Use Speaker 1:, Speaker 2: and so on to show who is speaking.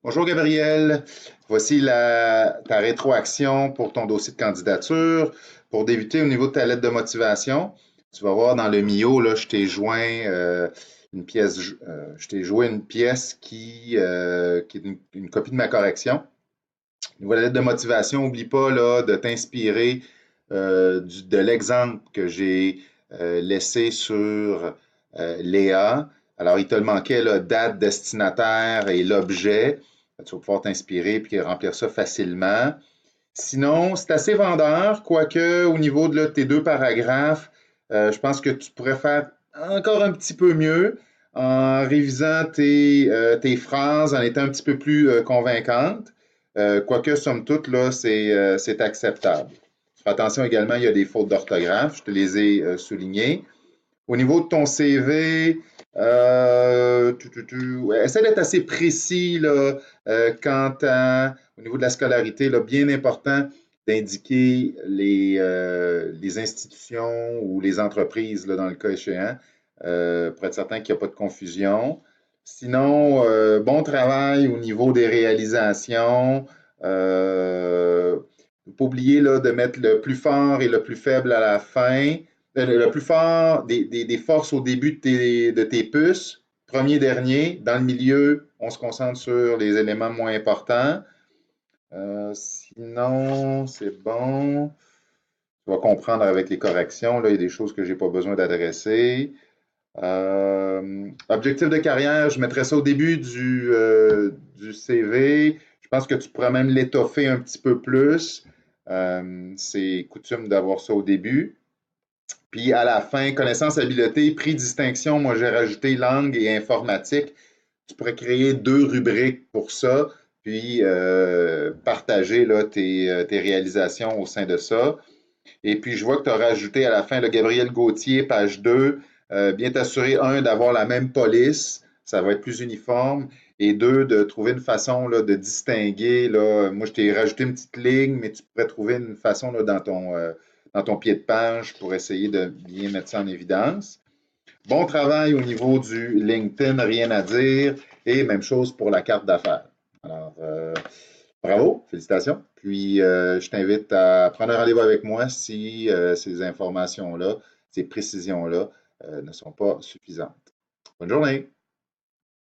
Speaker 1: Bonjour Gabriel, voici ta rétroaction pour ton dossier de candidature. Pour débuter au niveau de ta lettre de motivation, tu vas voir dans le Mio, là, je t'ai joint une pièce, je t'ai joué une pièce qui est une copie de ma correction. Au niveau de la lettre de motivation, n'oublie pas là, de t'inspirer de l'exemple que j'ai laissé sur Léa. Alors, il te le manquait, là, date, destinataire et l'objet. Tu vas pouvoir t'inspirer et remplir ça facilement. Sinon, c'est assez vendeur, quoique au niveau de là, tes deux paragraphes, je pense que tu pourrais faire encore un petit peu mieux en révisant tes phrases, en étant un petit peu plus convaincante. Quoique, somme toute, là, c'est acceptable. Fais attention également, il y a des fautes d'orthographe, je te les ai soulignées. Au niveau de ton CV, ouais, essaie d'être assez précis là, au niveau de la scolarité, là, bien important d'indiquer les institutions ou les entreprises là, dans le cas échéant, pour être certain qu'il n'y a pas de confusion. Sinon, bon travail au niveau des réalisations. Ne pas oublier là, de mettre le plus fort et le plus faible à la fin. Le plus fort des forces au début de tes puces, premier, dernier. Dans le milieu, on se concentre sur les éléments moins importants. Sinon, c'est bon. Tu vas comprendre avec les corrections. Là, il y a des choses que je n'ai pas besoin d'adresser. Objectif de carrière, je mettrais ça au début du CV. Je pense que tu pourrais même l'étoffer un petit peu plus. C'est coutume d'avoir ça au début. Puis à la fin, connaissance, habileté, prix, distinction, moi j'ai rajouté langue et informatique. Tu pourrais créer deux rubriques pour ça, puis partager là, tes réalisations au sein de ça. Et puis je vois que tu as rajouté à la fin le Gabriel Gauthier, page 2. Bien t'assurer, un, d'avoir la même police, ça va être plus uniforme, et deux, de trouver une façon là, de distinguer. Là, moi, je t'ai rajouté une petite ligne, mais tu pourrais trouver une façon là, dans ton pied de page pour essayer de bien mettre ça en évidence. Bon travail au niveau du LinkedIn, rien à dire. Et même chose pour la carte d'affaires. Alors, bravo, félicitations. Puis, je t'invite à prendre un rendez-vous avec moi si ces informations-là, ces précisions-là ne sont pas suffisantes. Bonne journée.